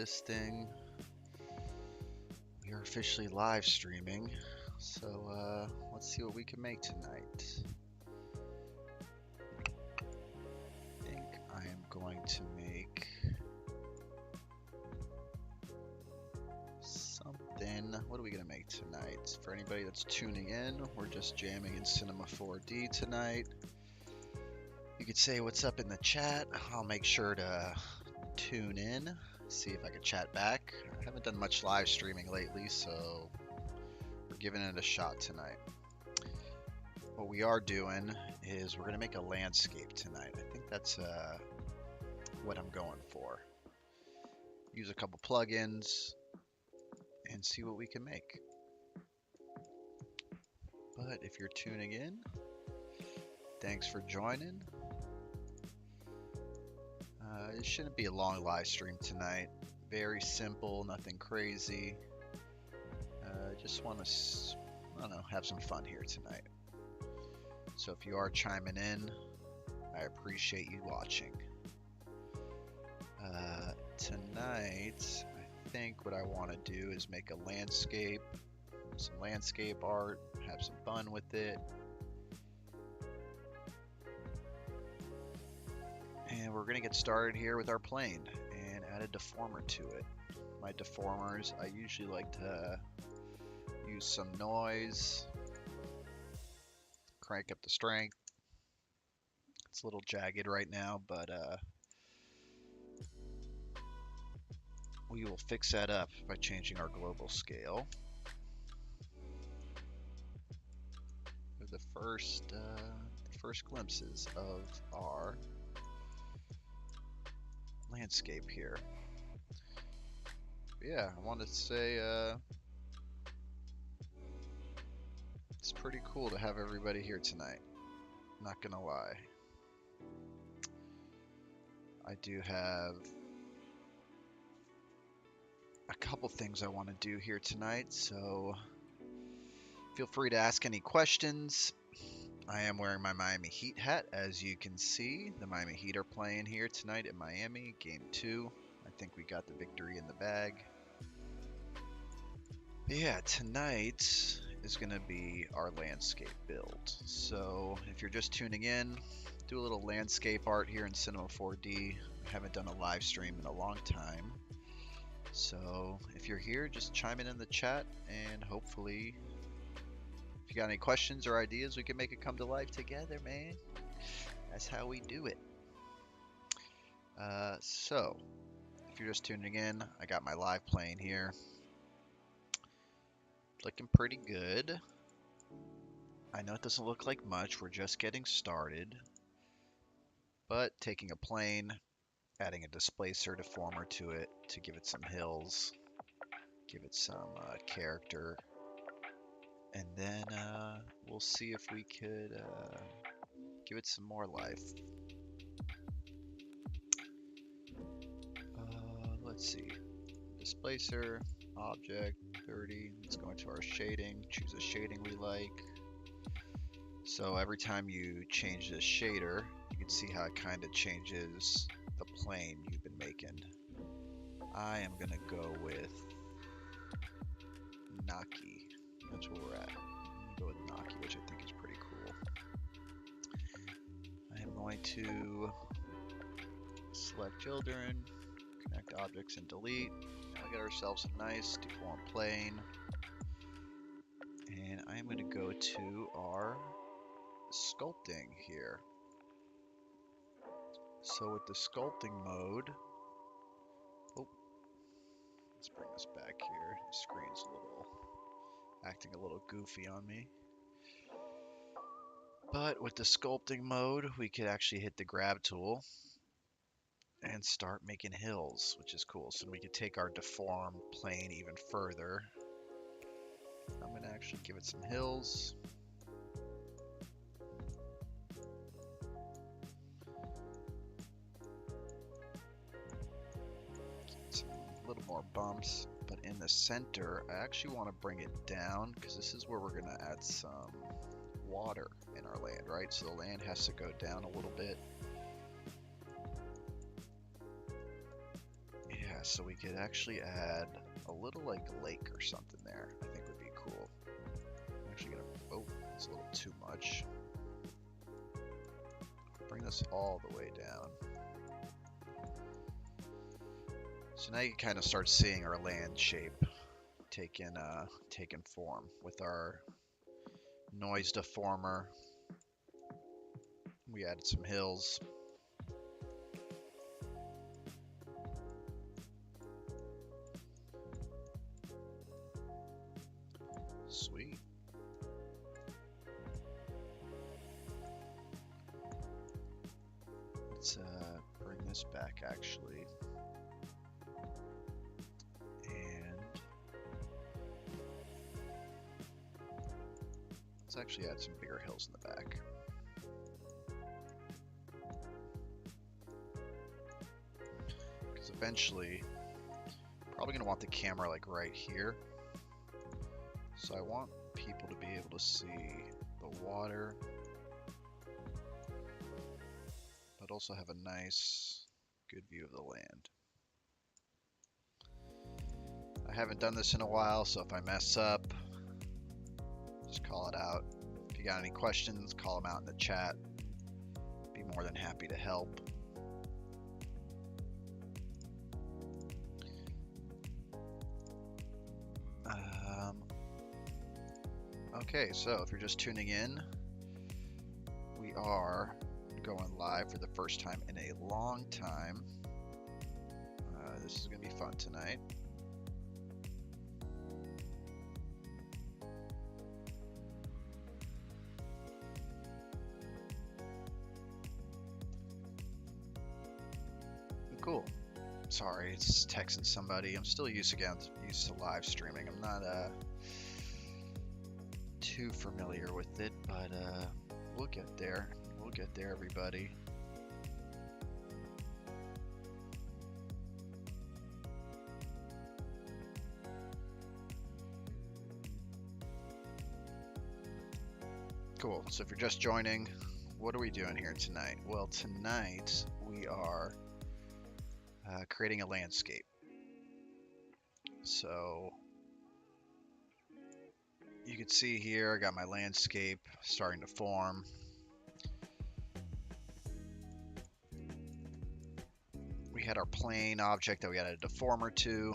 this thing. We are officially live streaming, so let's see what we can make tonight. I think I am going to make something. What are we gonna make tonight? For anybody that's tuning in, we're just jamming in Cinema4D tonight. You could say what's up in the chat. I'll make sure to tune in, see if I can chat back. I haven't done much live streaming lately, so we're giving it a shot tonight. What we are doing is we're gonna make a landscape tonight. I think that's what I'm going for. Use a couple plugins and see what we can make. But if you're tuning in, thanks for joining. It shouldn't be a long live stream tonight. Very simple, nothing crazy. Just want to, I don't know, have some fun here tonight. So if you are chiming in, I appreciate you watching. Tonight, I think what I want to do is make a landscape, some landscape art, have some fun with it. And we're going to get started here with our plane and add a deformer to it. My deformers, I usually like to use some noise, crank up the strength. It's a little jagged right now, but we will fix that up by changing our global scale. The first glimpses of our landscape here. But yeah, I wanted to say it's pretty cool to have everybody here tonight. Not gonna lie. I do have a couple things I want to do here tonight, so feel free to ask any questions. I am wearing my Miami Heat hat, as you can see. The Miami Heat are playing here tonight in Miami, Game 2. I think we got the victory in the bag. But yeah, tonight is going to be our landscape build. So if you're just tuning in, do a little landscape art here in Cinema4D. I haven't done a live stream in a long time. So if you're here, just chime in the chat, and hopefully if you got any questions or ideas, we can make it come to life together, man. That's how we do it. So, if you're just tuning in, I got my live playing here. Looking pretty good. I know it doesn't look like much. We're just getting started. But taking a plane, adding a displacer deformer to it to give it some hills, give it some character. And then we'll see if we could give it some more life. Let's see. Displacer, object, 30. Let's go into our shading. Choose a shading we like. So every time you change this shader, you can see how it kind of changes the plane you've been making. I am going to go with Naki. That's where we're at. I'm going to go with Naki, which I think is pretty cool. I am going to select children, connect objects, and delete. Now we got ourselves a nice deformed plane. And I am going to go to our sculpting here. So with the sculpting mode, let's bring this back here. The screen's acting a little goofy on me. But with the sculpting mode, we could actually hit the grab tool and start making hills, which is cool. So we could take our deformed plane even further. I'm going to actually give it some hills. Some little more bumps. But in the center, I actually want to bring it down because this is where we're going to add some water in our land, right? So the land has to go down a little bit. so we could actually add a little like lake or something there. I think would be cool. I'm actually gonna, oh, it's a little too much. Bring this all the way down. So now you can kind of start seeing our land shape taking form with our noise deformer. We added some hills. Sweet. Let's bring this back actually. And let's actually add some bigger hills in the back. Because eventually, probably gonna want the camera like right here. So I want people to be able to see the water, but also have a nice, good view of the land. I haven't done this in a while, so if I mess up, just call it out. If you got any questions, call them out in the chat. Be more than happy to help. Okay, so if you're just tuning in, we are going live for the first time in a long time. This is going to be fun tonight. Cool. Sorry, it's texting somebody. I'm still used to live streaming. I'm not too familiar with it, but we'll get there. We'll get there, everybody. Cool. So if you're just joining, what are we doing here tonight? Well, tonight we are creating a landscape. So you can see here, I got my landscape starting to form. We had our plane object that we added a deformer to.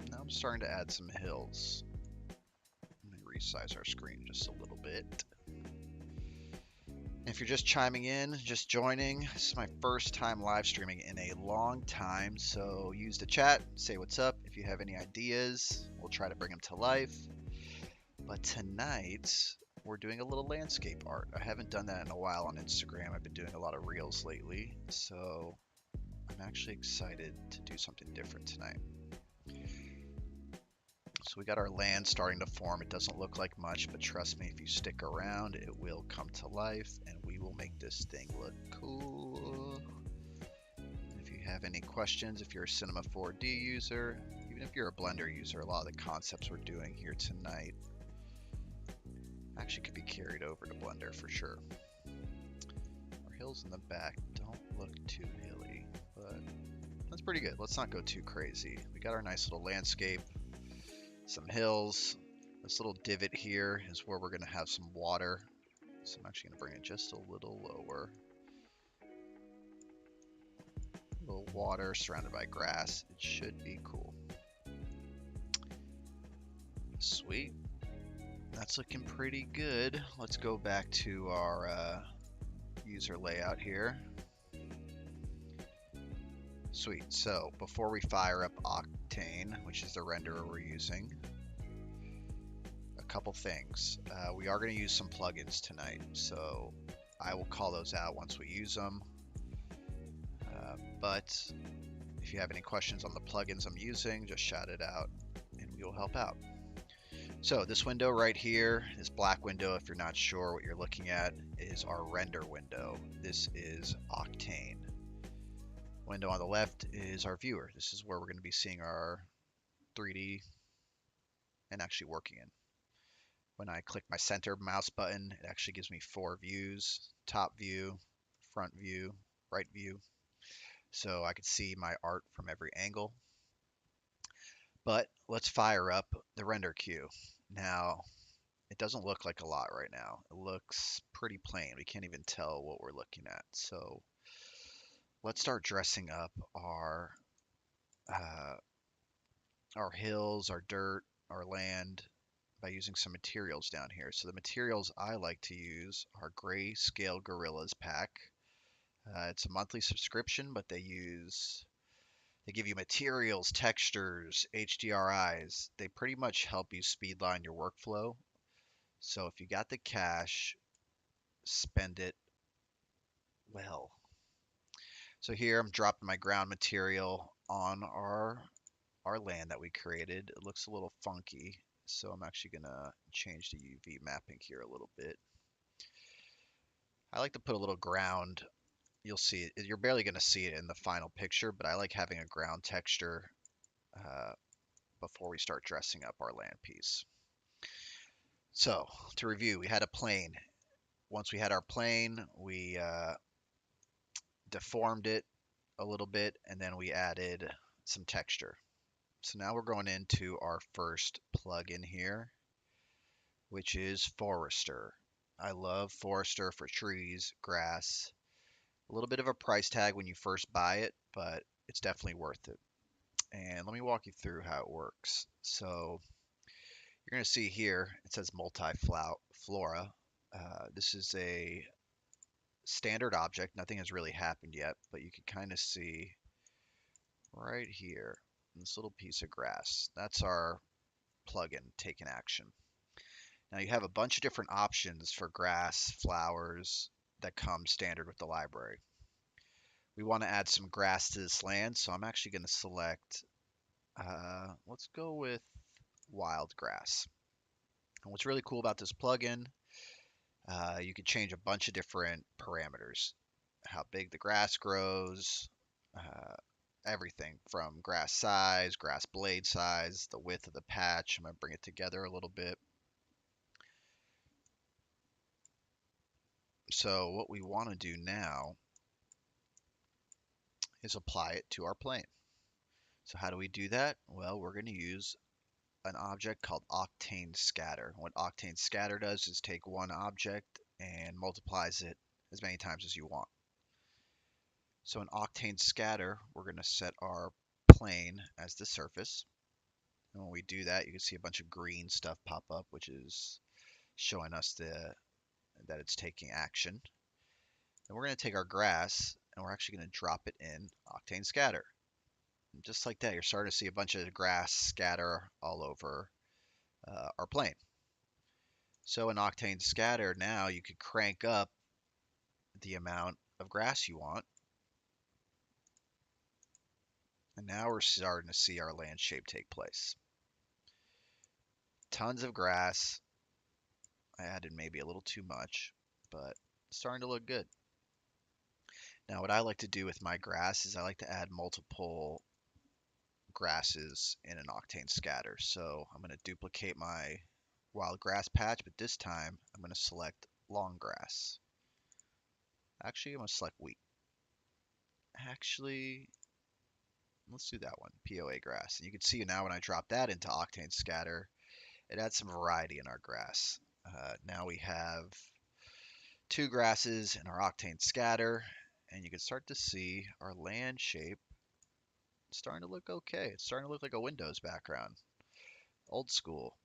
Now I'm starting to add some hills. Let me resize our screen just a little bit. If you're just chiming in, just joining, this is my first time live streaming in a long time, so use the chat, say what's up. If you have any ideas, we'll try to bring them to life. But tonight, we're doing a little landscape art. I haven't done that in a while on Instagram. I've been doing a lot of reels lately, so I'm actually excited to do something different tonight. So we got our land starting to form. It doesn't look like much, but trust me, if you stick around, it will come to life, and we will make this thing look cool. If you have any questions, if you're a Cinema4D user, even if you're a Blender user, a lot of the concepts we're doing here tonight actually could be carried over to Blender for sure. Our hills in the back don't look too hilly, but that's pretty good. Let's not go too crazy. We got our nice little landscape. Some hills. This little divot here is where we're going to have some water. So I'm actually going to bring it just a little lower. A little water surrounded by grass. It should be cool. Sweet. That's looking pretty good. Let's go back to our user layout here. Sweet. So before we fire up Octane, which is the renderer we're using, a couple things. We are going to use some plugins tonight, so I will call those out once we use them. But if you have any questions on the plugins I'm using, just shout it out and we will help out. So this window right here, this black window, if you're not sure what you're looking at, is our render window. This is Octane. Window on the left is our viewer. This is where we're going to be seeing our 3D and actually working in. When I click my center mouse button, it actually gives me 4 views: top view, front view, right view. so I could see my art from every angle. But let's fire up the render queue. Now, it doesn't look like a lot right now. It looks pretty plain. We can't even tell what we're looking at. So let's start dressing up uh, our hills, our dirt, our land by using some materials down here. So the materials I like to use are Grayscale Gorillas pack. It's a monthly subscription, but they give you materials, textures, HDRIs. They pretty much help you speedline your workflow. So if you got the cash, spend it well. So here I'm dropping my ground material on our land that we created. It looks a little funky, so I'm actually gonna change the UV mapping here a little bit. I like to put a little ground. You'll see it. You're barely gonna see it in the final picture, but I like having a ground texture uh, before we start dressing up our land piece. So to review, we had a plane. Once we had our plane, we deformed it a little bit, and then we added some texture. So now we're going into our first plugin here, which is Forester. I love Forester for trees, grass. A little bit of a price tag when you first buy it, but it's definitely worth it. And let me walk you through how it works. So you're going to see here, it says multi-flora. This is a standard object. Nothing has really happened yet, but you can kind of see right here, this little piece of grass. That's our plugin taking action. Now you have a bunch of different options for grass, flowers that come standard with the library. We want to add some grass to this land, so I'm actually going to select, let's go with wild grass. And what's really cool about this plugin, you can change a bunch of different parameters. How big the grass grows, uh, everything from grass size, grass blade size, the width of the patch. I'm going to bring it together a little bit. So what we want to do now is apply it to our plane. So how do we do that? Well, we're going to use an object called Octane Scatter. What Octane Scatter does is take one object and multiplies it as many times as you want. So in Octane Scatter, we're going to set our plane as the surface. And when we do that, you can see a bunch of green stuff pop up, which is showing us that it's taking action. And we're going to take our grass and we're actually going to drop it in Octane Scatter. And just like that, you're starting to see a bunch of grass scatter all over our plane. So in Octane Scatter, now you could crank up the amount of grass you want. And now we're starting to see our landscape take place. Tons of grass. I added maybe a little too much, but it's starting to look good. Now what I like to do with my grass is I like to add multiple grasses in an Octane Scatter. So I'm going to duplicate my wild grass patch, but this time I'm going to select long grass. Actually, I'm going to select wheat. Actually, let's do that one, POA grass. And you can see now when I drop that into Octane Scatter, it adds some variety in our grass. Now we have two grasses in our Octane Scatter, and you can start to see our land shape starting to look okay. It's starting to look like a Windows background. Old school.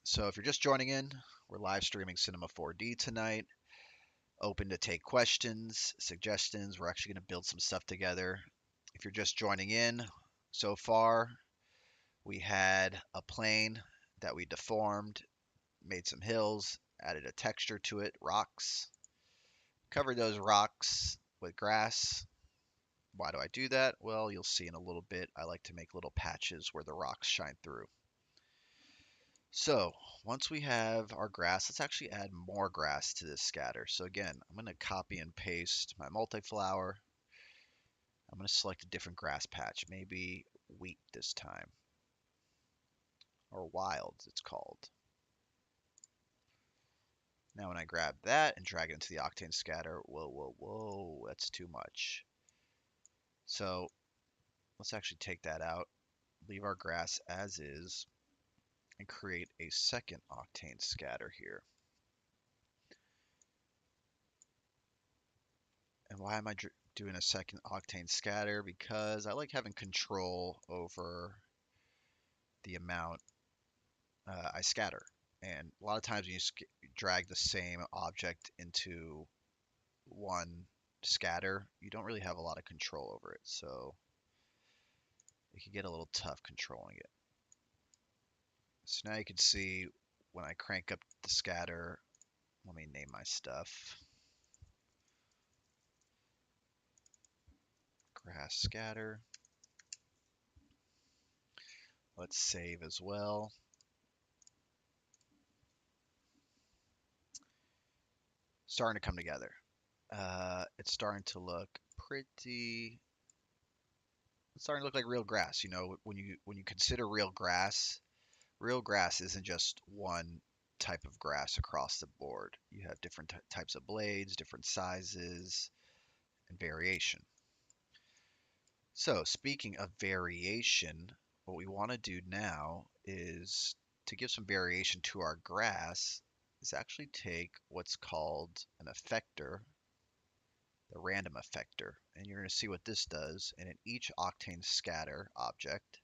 So if you're just joining in, we're live streaming Cinema4D tonight. Open to take questions, suggestions. We're actually going to build some stuff together. If you're just joining in, so far we had a plane that we deformed, made some hills, added a texture to it, rocks. Covered those rocks with grass. Why do I do that? Well, you'll see in a little bit. I like to make little patches where the rocks shine through. So once we have our grass, let's actually add more grass to this scatter. So again, I'm going to copy and paste my multi-flower. I'm going to select a different grass patch, maybe wheat this time, or wild it's called. Now when I grab that and drag it into the Octane Scatter, whoa, that's too much. So let's actually take that out, leave our grass as is, and create a second octane scatter here. And why am I doing a second octane scatter? Because I like having control over the amount I scatter. And a lot of times when you drag the same object into one scatter, you don't really have a lot of control over it. So it can get a little tough controlling it. So now you can see when I crank up the scatter, let me name my stuff. Grass scatter. Let's save as well. Starting to come together. It's starting to look pretty. It's starting to look like real grass. You know, when you consider real grass isn't just one type of grass across the board. You have different types of blades, different sizes, and variation. So, speaking of variation, what we want to do now is to give some variation to our grass is actually take what's called an effector, the random effector, and you're going to see what this does. And in each octane scatter object,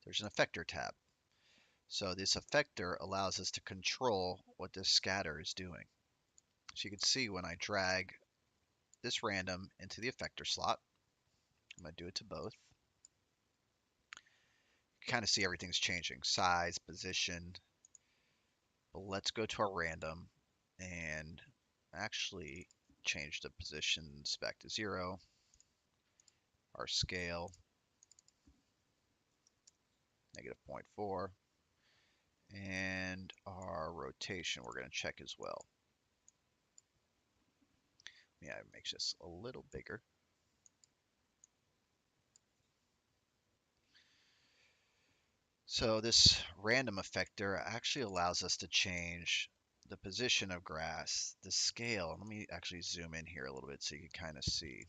there's an effector tab. So this effector allows us to control what this scatter is doing. So you can see when I drag this random into the effector slot, I'm going to do it to both. You kind of see everything's changing, size, position. But let's go to our random and actually change the positions back to 0. Our scale, -0.4. And our rotation we're going to check as well. Yeah, it makes this a little bigger. So this random effector actually allows us to change the position of grass, the scale. Let me actually zoom in here a little bit so you can kind of see.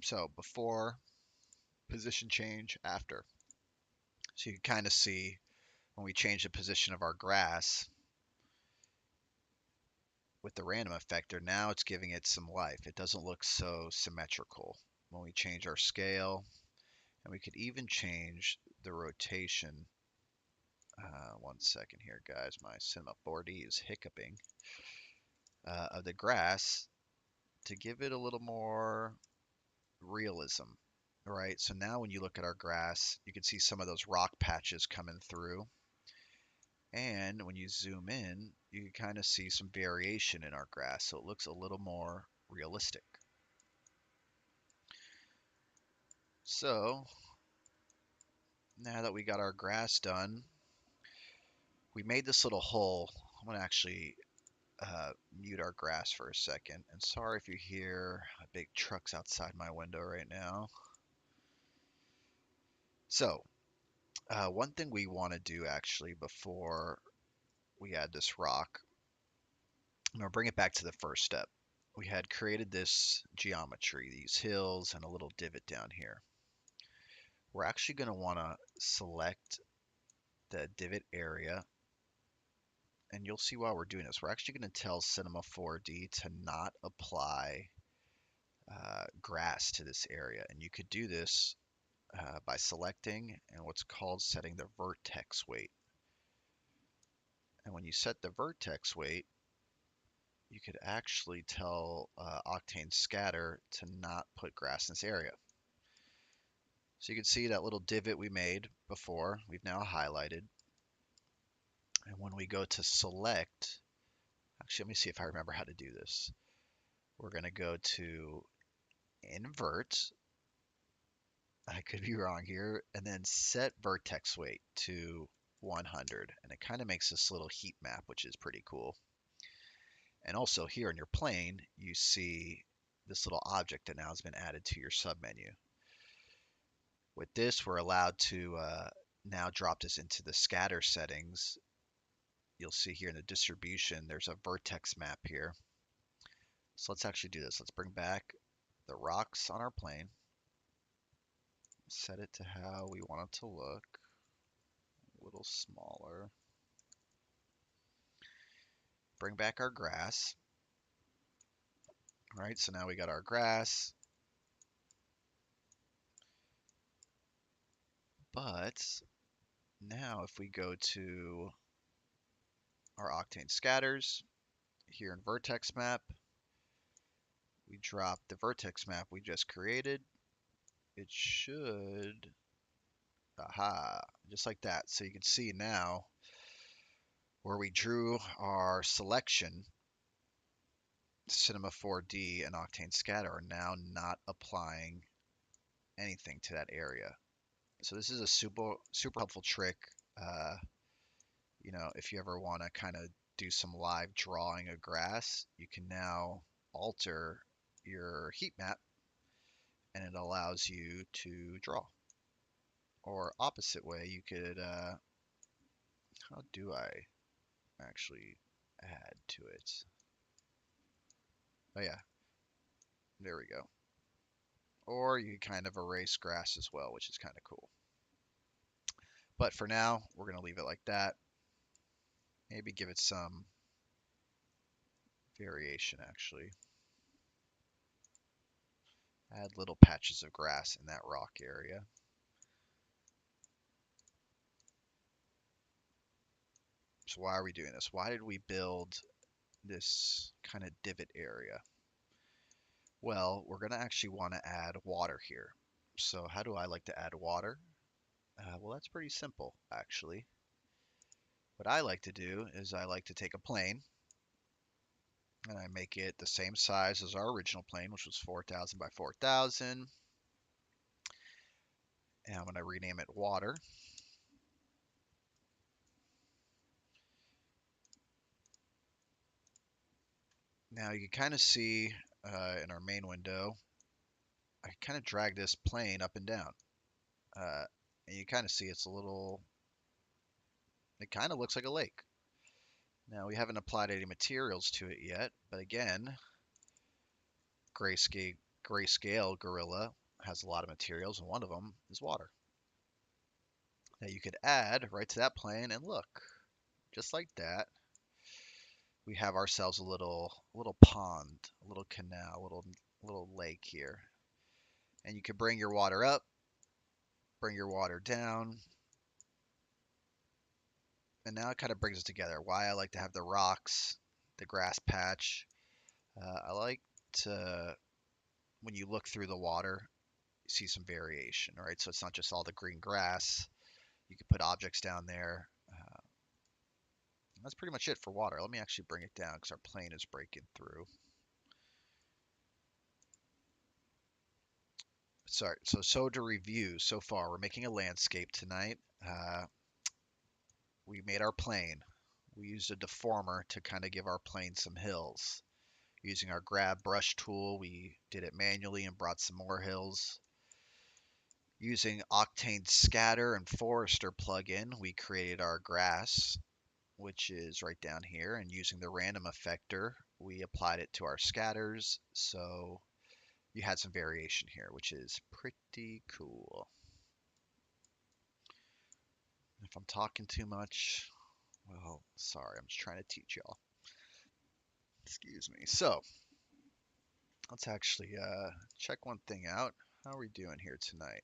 So before, position change, after. So you can kind of see when we change the position of our grass with the random effector, now it's giving it some life. It doesn't look so symmetrical. When we change our scale, and we could even change the rotation. One second here, guys. My Cinema4D is hiccuping. Of the grass to give it a little more realism, right? So now when you look at our grass, you can see some of those rock patches coming through. And when you zoom in, you can kind of see some variation in our grass. So it looks a little more realistic. So now that we got our grass done, we made this little hole. I'm going to actually mute our grass for a second. And sorry if you hear big trucks outside my window right now. So one thing we want to do actually before we add this rock, I'm going to bring it back to the first step. We had created this geometry, these hills and a little divot down here. We're actually going to want to select the divot area, and you'll see why we're doing this. We're actually going to tell Cinema4D to not apply grass to this area, and you could do this by selecting and what's called setting the vertex weight. And when you set the vertex weight, you could actually tell Octane Scatter to not put grass in this area. So you can see that little divot we made before, we've now highlighted. And when we go to select, actually, let me see if I remember how to do this. We're going to go to invert. I could be wrong here. And then set vertex weight to 100. And it kind of makes this little heat map, which is pretty cool. And also here in your plane, you see this little object that now has been added to your submenu. With this, we're allowed to now drop this into the scatter settings. you'll see here in the distribution, there's a vertex map here. So let's actually do this. Let's bring back the rocks on our plane. Set it to how we want it to look. A little smaller. Bring back our grass. All right, so now we got our grass. But now if we go to our Octane scatters here in vertex map, we drop the vertex map we just created. It should, aha, just like that. So you can see now where we drew our selection, Cinema4D and Octane Scatter are now not applying anything to that area. So this is a super helpful trick. If you ever want to kind of do some live drawing of grass, you can now alter your heat map and it allows you to draw. Or opposite way, you could, how do I actually add to it? Oh yeah, there we go. Or you kind of erase grass as well, which is kind of cool. But for now, we're going to leave it like that. Maybe give it some variation, actually. Add little patches of grass in that rock area. So why are we doing this? Why did we build this kind of divot area? Well, we're going to actually want to add water here. So how do I like to add water? Well, that's pretty simple, actually. What I like to do is I like to take a plane and I make it the same size as our original plane, which was 4,000 by 4,000. And I'm going to rename it water. Now you can kind of see in our main window, I kind of drag this plane up and down. And you kind of see it's a little, it kind of looks like a lake. Now we haven't applied any materials to it yet, but again, Grayscale Gorilla has a lot of materials, and one of them is water. Now you could add right to that plane, and look, just like that, we have ourselves a little pond, a little canal, a little lake here. And you could bring your water up, bring your water down, and now it kind of brings it together. Why I like to have the rocks, the grass patch. I like to, when you look through the water, you see some variation, right? So it's not just all the green grass. You can put objects down there. That's pretty much it for water. Let me actually bring it down because our plane is breaking through. Sorry, so to review so far, we're making a landscape tonight. We made our plane. We used a deformer to kind of give our plane some hills. Using our grab brush tool, we did it manually and brought some more hills. Using Octane Scatter and Forester plugin, we created our grass, which is right down here. And using the random effector, we applied it to our scatters. So you had some variation here, which is pretty cool. If I'm talking too much, well, sorry, I'm just trying to teach y'all. Excuse me. So let's actually check one thing out. How are we doing here tonight?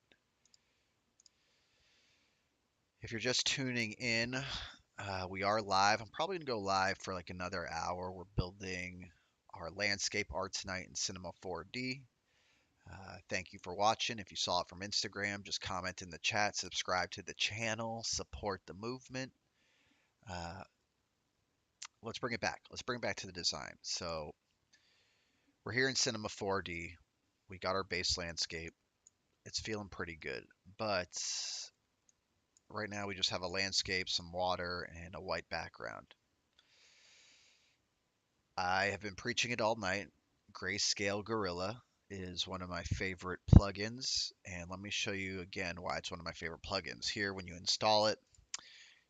If you're just tuning in, we are live. I'm probably going to go live for like another hour. We're building our landscape art tonight in Cinema 4D. Thank you for watching. If you saw it from Instagram, just comment in the chat, subscribe to the channel, support the movement. Let's bring it back. Let's bring it back to the design. So we're here in Cinema 4D. We got our base landscape. It's feeling pretty good, but right now we just have a landscape, some water, and a white background. I have been preaching it all night. Grayscale Gorilla is one of my favorite plugins, and let me show you again why it's one of my favorite plugins. Here, when you install it,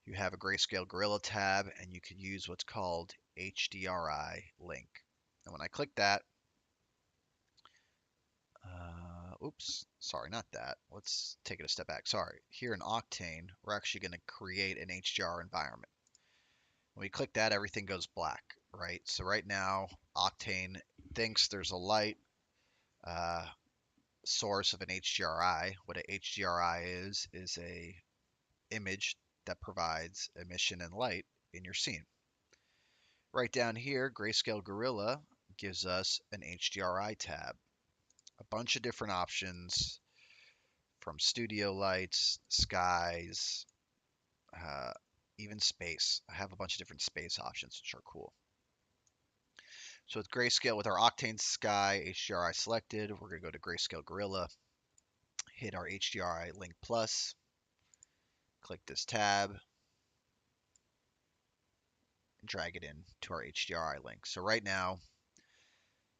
you have a Grayscale Gorilla tab, and you can use what's called HDRI link. And when I click that, oops, sorry, not that. Let's take it a step back. Sorry. Here in Octane, we're actually going to create an HDR environment. When we click that, everything goes black, right? So right now, Octane thinks there's a light uh, source of an HDRI. What a HDRI is a image that provides emission and light in your scene. Right down here, Grayscale Gorilla gives us an HDRI tab. A bunch of different options from studio lights, skies, uh, even space. I have a bunch of different space options, which are cool. So with Grayscale, with our Octane Sky HDRI selected, we're going to go to Grayscale Gorilla, hit our HDRI Link Plus, click this tab, and drag it in to our HDRI link. So right now,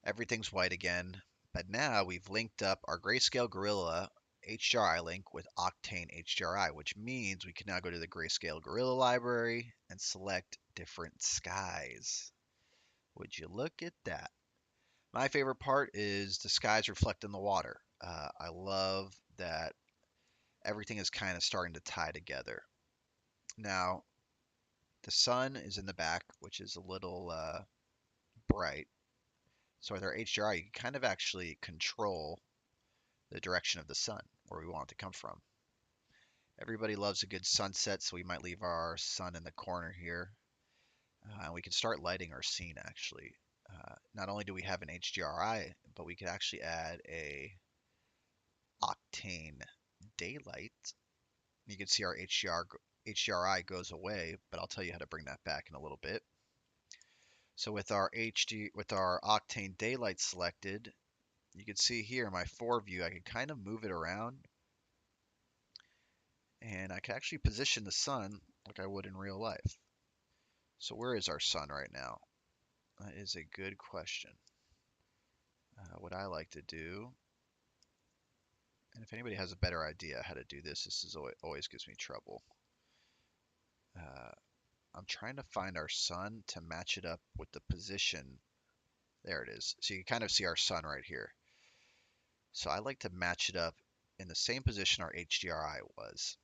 everything's white again, but now we've linked up our Grayscale Gorilla HDRI link with Octane HDRI, which means we can now go to the Grayscale Gorilla library and select different skies. Would you look at that? My favorite part is the skies reflect in the water. I love that everything is kind of starting to tie together. Now, the sun is in the back, which is a little bright. So with our HDRI, you can kind of actually control the direction of the sun, where we want it to come from. Everybody loves a good sunset, so we might leave our sun in the corner here. And we can start lighting our scene, actually. Not only do we have an HDRI, but we could actually add a Octane daylight. You can see our HDRI goes away, but I'll tell you how to bring that back in a little bit. So with our Octane daylight selected, you can see here in my 4 view, I can kind of move it around, and I can actually position the sun like I would in real life. So where is our sun right now? That is a good question. What I like to do, and if anybody has a better idea how to do this, this is always gives me trouble. I'm trying to find our sun to match it up with the position. There it is. So you can kind of see our sun right here. So I like to match it up in the same position our HDRI was.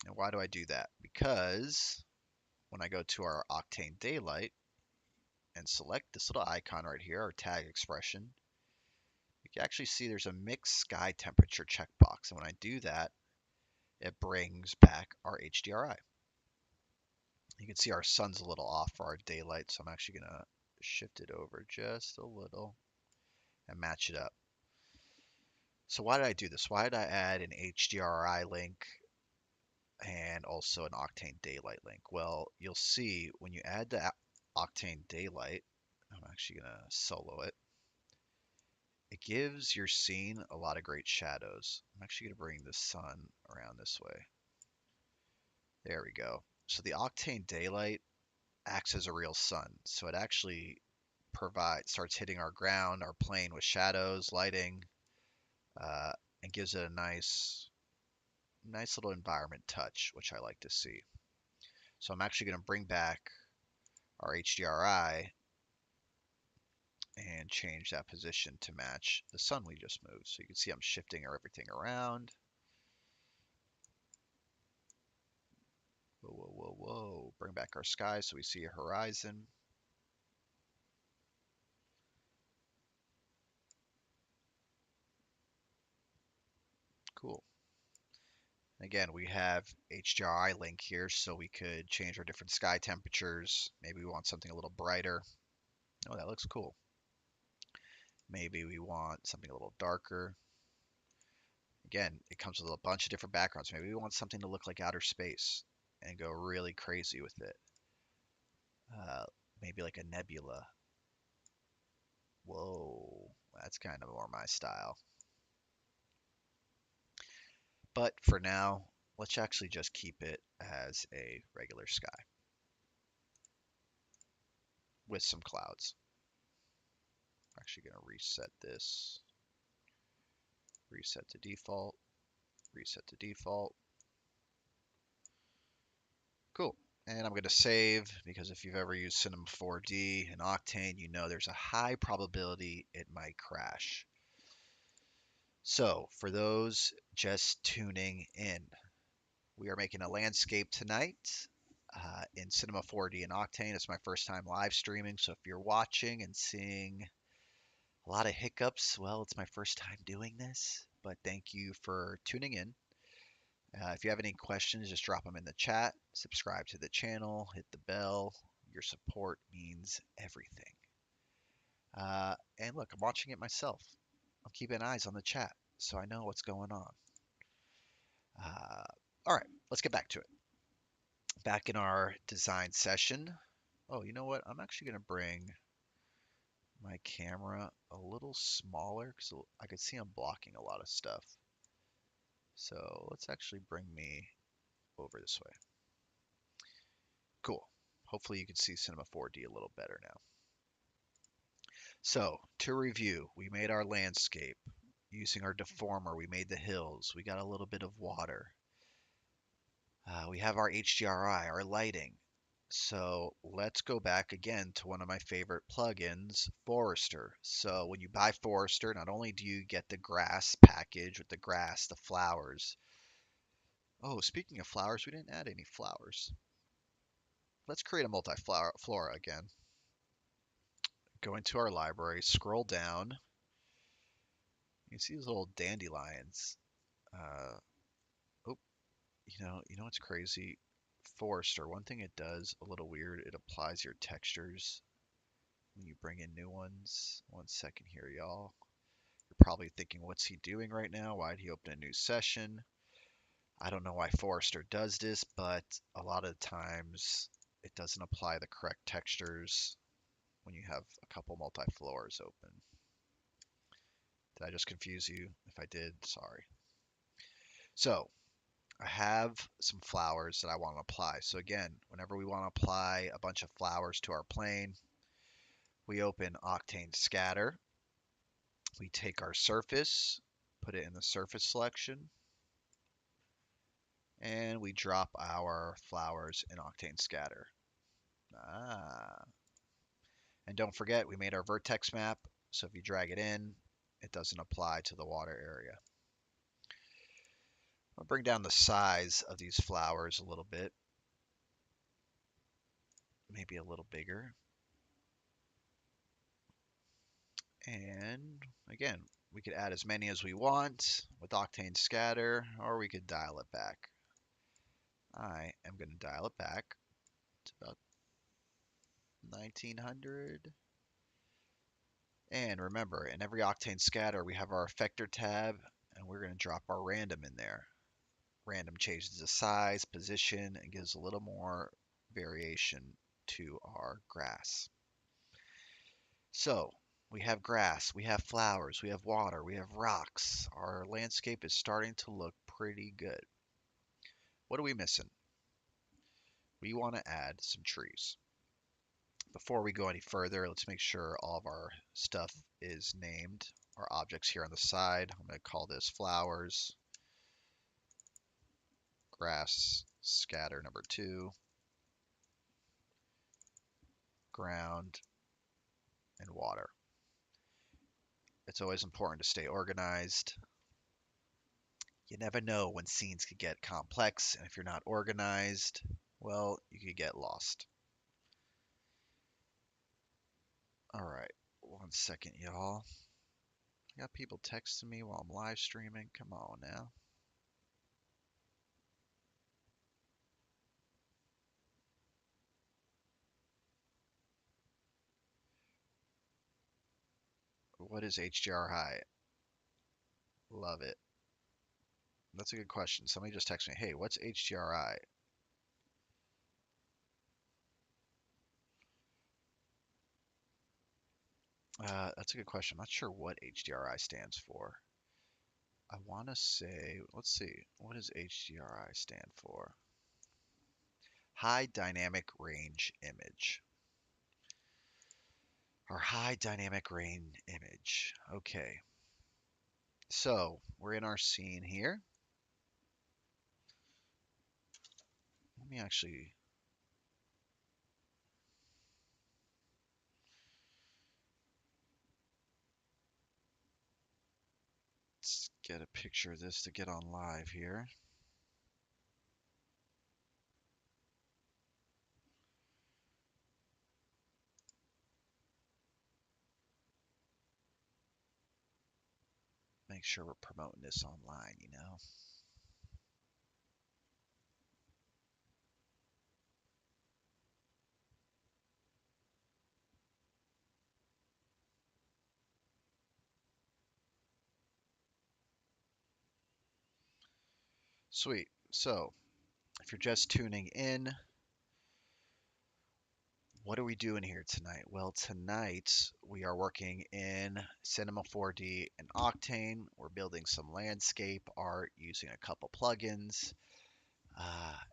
And why do I do that? Because when I go to our Octane Daylight and select this little icon right here, our tag expression, you can actually see there's a mixed sky temperature checkbox. And when I do that, it brings back our HDRI. You can see our sun's a little off for our daylight, so I'm actually going to shift it over just a little and match it up. So why did I do this? Why did I add an HDRI link and also an Octane Daylight link? Well, you'll see when you add the Octane Daylight, I'm actually going to solo it. It gives your scene a lot of great shadows. I'm actually going to bring the sun around this way. There we go. So the Octane Daylight acts as a real sun. So it actually starts hitting our ground, our plane with shadows, lighting, and gives it a nice little environment touch, which I like to see. So I'm actually going to bring back our HDRI and change that position to match the sun we just moved. So you can see I'm shifting everything around. Whoa, whoa, whoa, whoa. Bring back our sky so we see a horizon. Cool. Again, we have HDRI link here, so we could change our different sky temperatures. Maybe we want something a little brighter. Oh, that looks cool. Maybe we want something a little darker. Again, it comes with a bunch of different backgrounds. Maybe we want something to look like outer space and go really crazy with it. Maybe like a nebula. Whoa, that's kind of more my style. But for now, let's actually just keep it as a regular sky with some clouds. I'm actually going to reset this. Reset to default. Reset to default. Cool. And I'm going to save because if you've ever used Cinema 4D and Octane, you know there's a high probability it might crash. So, for those just tuning in, we are making a landscape tonight in Cinema 4D and Octane. It's my first time live streaming, so if you're watching and seeing a lot of hiccups, well, it's my first time doing this, but thank you for tuning in. If you have any questions, just drop them in the chat. Subscribe to the channel, hit the bell. Your support means everything. And look, I'm watching it myself. I'm keeping eyes on the chat, so I know what's going on. Uh, all right, let's get back to it. Back in our design session. Oh, you know what? I'm actually going to bring my camera a little smaller because I could see I'm blocking a lot of stuff. So let's actually bring me over this way. Cool. Hopefully you can see Cinema 4D a little better now. So to review, we made our landscape. Using our deformer, we made the hills. We got a little bit of water. We have our HDRI, our lighting. So let's go back again to one of my favorite plugins, Forester. So when you buy Forester, not only do you get the grass package with the grass, the flowers. Oh, speaking of flowers, we didn't add any flowers. Let's create a multi-flower flora again. Go into our library, scroll down. You see these little dandelions. Oh, you know what's crazy? Forester, one thing it does a little weird, it applies your textures when you bring in new ones. 1 second here, y'all. You're probably thinking, what's he doing right now? Why'd he open a new session? I don't know why Forester does this, but a lot of times it doesn't apply the correct textures when you have a couple multi-floors open. Did I just confuse you? If I did, sorry. So I have some flowers that I want to apply. So again, whenever we want to apply a bunch of flowers to our plane, we open Octane Scatter. We take our surface, put it in the surface selection, and we drop our flowers in Octane Scatter. And don't forget, we made our vertex map, so if you drag it in, it doesn't apply to the water area. I'll bring down the size of these flowers a little bit, maybe a little bigger. And again, we could add as many as we want with Octane Scatter, or we could dial it back. I am going to dial it back to about 1900. And remember, in every Octane Scatter, we have our Effector tab, and we're going to drop our random in there. Random changes the size, position, and gives a little more variation to our grass. So we have grass, we have flowers, we have water, we have rocks. Our landscape is starting to look pretty good. What are we missing? We want to add some trees. Before we go any further, let's make sure all of our stuff is named. Our objects here on the side, I'm going to call this flowers, grass, scatter number 2, ground, and water. It's always important to stay organized. You never know when scenes could get complex, and if you're not organized, well, you could get lost. All right, 1 second, y'all. I got people texting me while I'm live streaming. Come on now. What is HDRI? Love it. That's a good question. Somebody just texted me, hey, what's HDRI? That's a good question. I'm not sure what HDRI stands for. I want to say, let's see, what does HDRI stand for? High Dynamic Range Image. Our High Dynamic Range Image. Okay. So, we're in our scene here. Let me actually get a picture of this to get on live here. Make sure we're promoting this online, you know. Sweet. So, if you're just tuning in, what are we doing here tonight? Well, tonight we are working in Cinema 4D and Octane. We're building some landscape art using a couple plugins.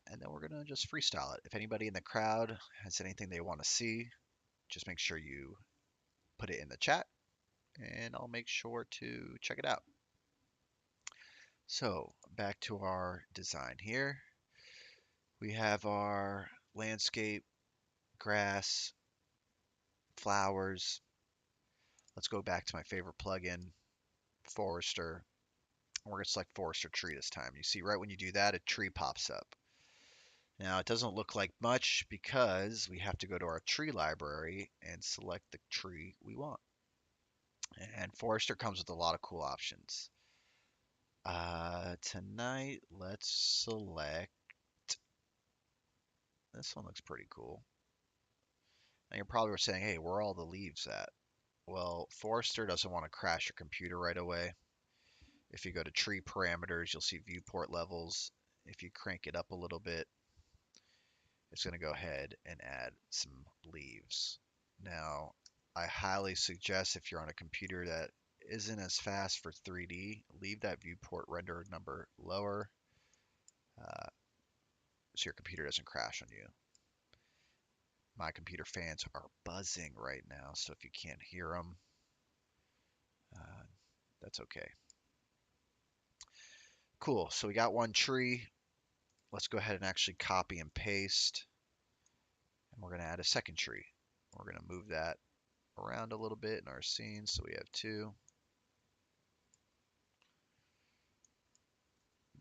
And then we're going to just freestyle it. If anybody in the crowd has anything they want to see, just make sure you put it in the chat and I'll make sure to check it out. So, back to our design here. We have our landscape, grass, flowers. Let's go back to my favorite plugin, Forester. We're going to select Forester Tree this time. You see, right when you do that, a tree pops up. Now, it doesn't look like much because we have to go to our tree library and select the tree we want. And Forester comes with a lot of cool options. Tonight, let's select. This one looks pretty cool. Now, you're probably saying, hey, where are all the leaves at? Well, Forester doesn't want to crash your computer right away. If you go to tree parameters, you'll see viewport levels. If you crank it up a little bit, it's going to go ahead and add some leaves. Now, I highly suggest if you're on a computer that isn't as fast for 3D, leave that viewport render number lower so your computer doesn't crash on you. My computer fans are buzzing right now, so if you can't hear them, that's okay. Cool, so we got one tree. Let's go ahead and actually copy and paste. And we're going to add a second tree. We're going to move that around a little bit in our scene, so we have two.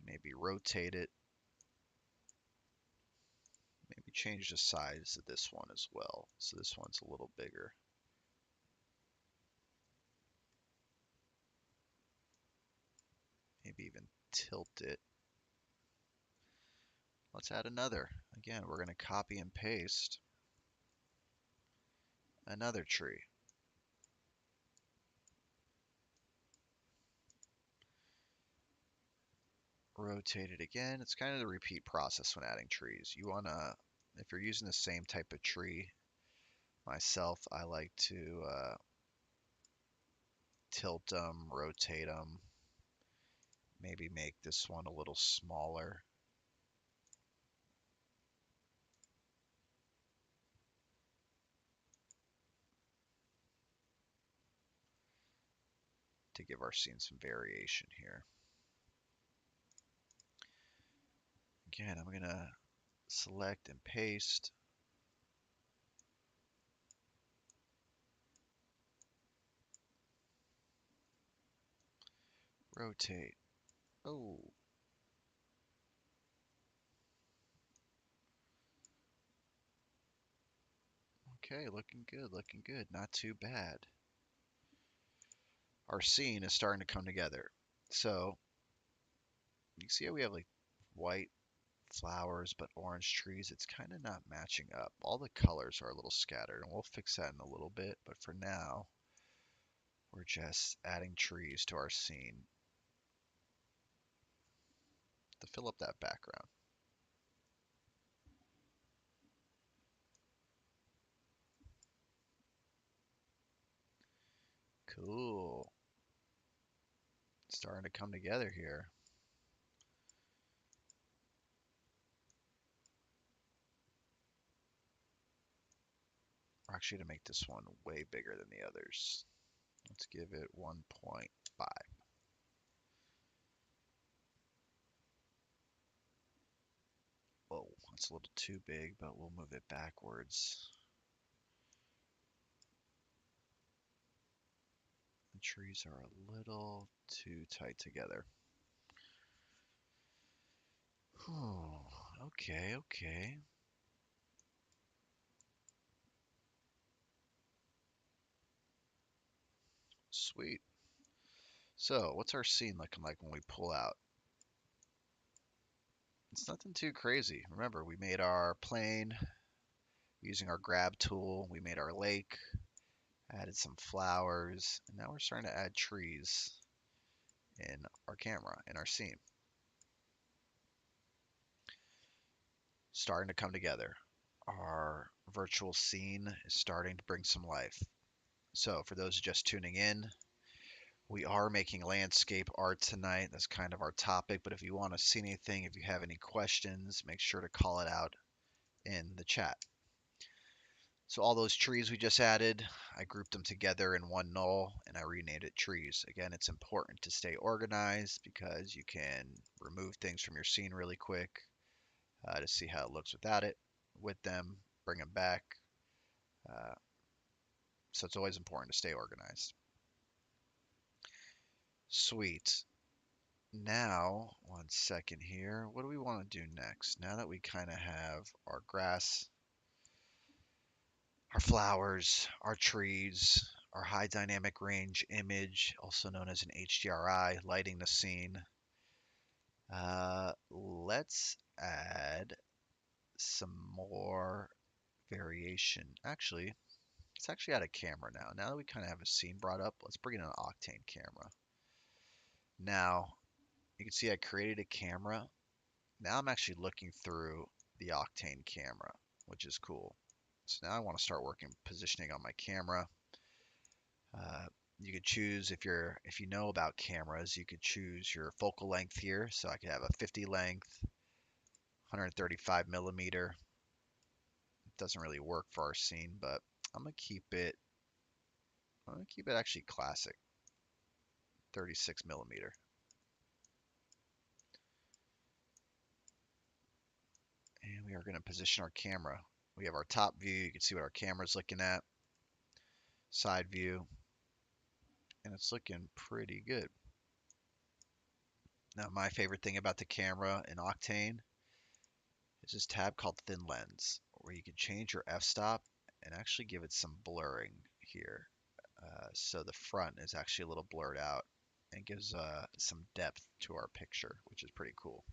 Maybe rotate it. Maybe change the size of this one as well, so this one's a little bigger. Maybe even tilt it. Let's add another. Again, we're going to copy and paste another tree. Rotate it again. It's kind of the repeat process when adding trees. You want to, if you're using the same type of tree, myself, I like to tilt them, rotate them, maybe make this one a little smaller. To give our scene some variation here. Again, I'm going to select and paste. Rotate. Oh. Okay, looking good, looking good. Not too bad. Our scene is starting to come together. So, you see how we have like white flowers but orange trees? It's kind of not matching up. All the colors are a little scattered, and we'll fix that in a little bit. But for now, we're just adding trees to our scene to fill up that background. Cool. Starting to come together here. We're actually going to make this one way bigger than the others. Let's give it 1.5. Whoa, that's a little too big, but we'll move it backwards. The trees are a little too tight together. Oh, okay, okay. Sweet. So, what's our scene looking like when we pull out? It's nothing too crazy. Remember, we made our plane using our grab tool. We made our lake, added some flowers, and now we're starting to add trees in our camera, in our scene. Starting to come together. Our virtual scene is starting to bring some life. So, for those just tuning in, we are making landscape art tonight. That's kind of our topic. But if you want to see anything, if you have any questions, make sure to call it out in the chat. So all those trees we just added, I grouped them together in one null and I renamed it trees. Again, it's important to stay organized because you can remove things from your scene really quick to see how it looks without it, with them, bring them back. Uh, so it's always important to stay organized. Sweet. Now, one second here. What do we want to do next? Now that we kind of have our grass, our flowers, our trees, our high dynamic range image, also known as an HDRI, lighting the scene, let's add some more variation. Actually, let's actually add a camera now. Now that we kind of have a scene brought up, let's bring in an Octane camera. Now, you can see I created a camera. Now I'm actually looking through the Octane camera, which is cool. So now I want to start working positioning on my camera. You could choose if you know about cameras, you could choose your focal length here. So I could have a 50 length, 135 millimeter. It doesn't really work for our scene, but I'm gonna keep it. I'm gonna keep it actually classic, 36 millimeter. And we are going to position our camera. We have our top view. You can see what our camera's looking at. Side view. And it's looking pretty good. Now, my favorite thing about the camera in Octane is this tab called Thin Lens, where you can change your f-stop and actually give it some blurring here. So the front is actually a little blurred out and gives some depth to our picture, which is pretty cool.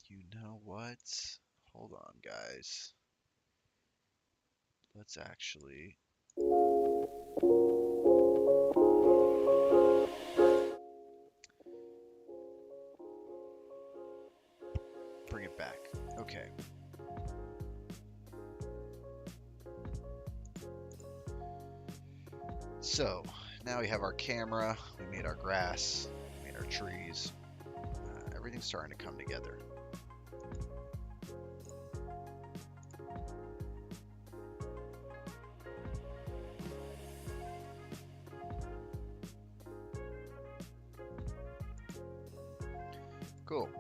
You know what? Hold on, guys. Let's actually bring it back. Okay. So now we have our camera, we made our grass, we made our trees. Everything's starting to come together. Cool.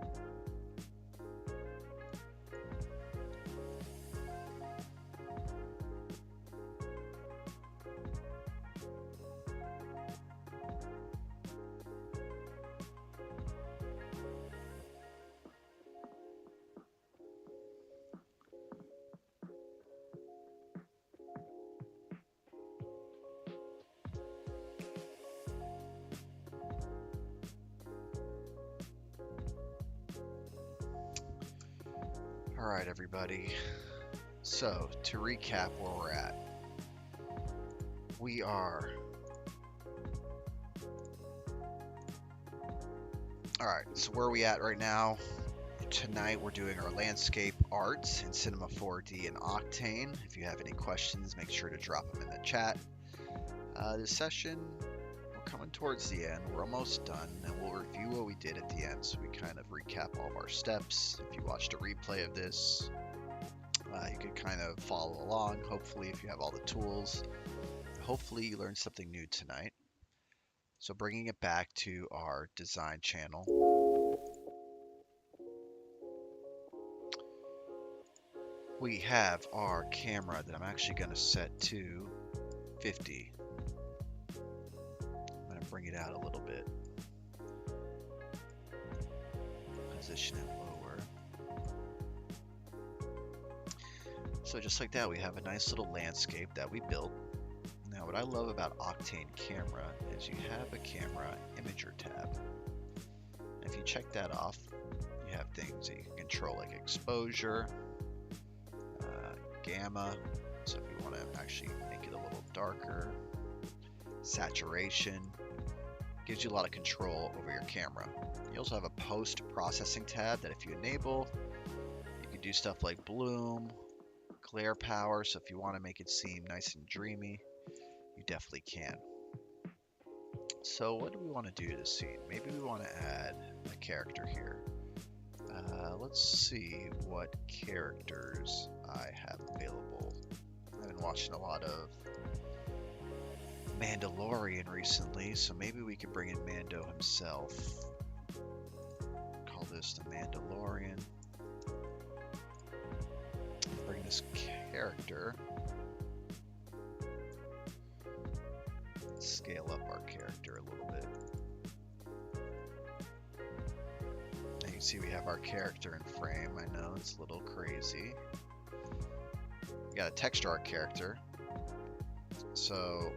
All right, everybody. So, to recap where we're at, we are. All right, so where are we at right now? Tonight we're doing our landscape arts in Cinema4D and Octane. If you have any questions, make sure to drop them in the chat. This session, we're coming towards the end. We're almost done, and we'll review what we did at the end so we kind of recap all of our steps. If you watched a replay of this, you could kind of follow along. Hopefully, if you have all the tools, hopefully you learned something new tonight. So bringing it back to our design channel, we have our camera that I'm actually going to set to 50. I'm going to bring it out a little bit. Position it lower. So just like that, we have a nice little landscape that we built. Now what I love about Octane Camera is you have a camera imager tab. If you check that off, you have things that you can control like exposure, gamma, so if you want to actually make it a little darker, saturation, gives you a lot of control over your camera. You also have a post-processing tab that if you enable, you can do stuff like bloom, glare power, so if you want to make it seem nice and dreamy, you definitely can. So what do we want to do to this scene? Maybe we want to add a character here. Let's see what characters I have available. I've been watching a lot of Mandalorian recently, so maybe we could bring in Mando himself. Call this the Mandalorian. Bring this character. Scale up our character a little bit. Now you can see we have our character in frame. I know it's a little crazy. We got a texture art character. So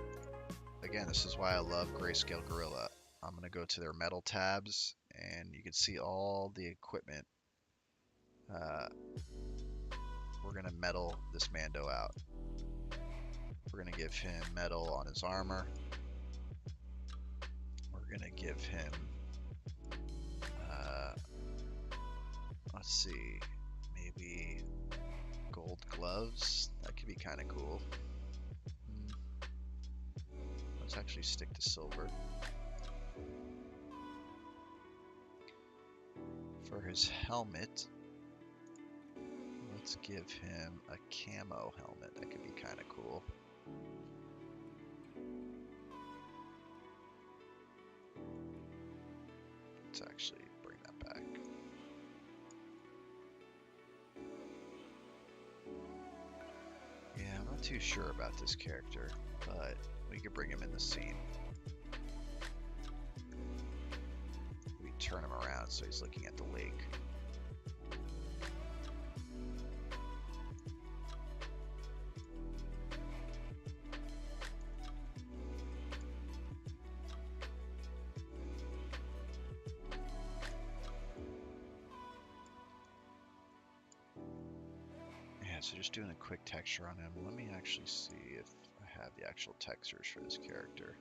again, this is why I love Grayscale Gorilla. I'm going to go to their metal tabs and you can see all the equipment. We're going to metal this Mando out. We're going to give him metal on his armor. We're going to give him, let's see, maybe gold gloves. That could be kind of cool. Let's actually stick to silver. For his helmet, let's give him a camo helmet. That could be kind of cool. Let's actually bring that back. Yeah, I'm not too sure about this character, but we could bring him in the scene. We turn him around so he's looking at the lake. So just doing a quick texture on him. Let me actually see if I have the actual textures for this character.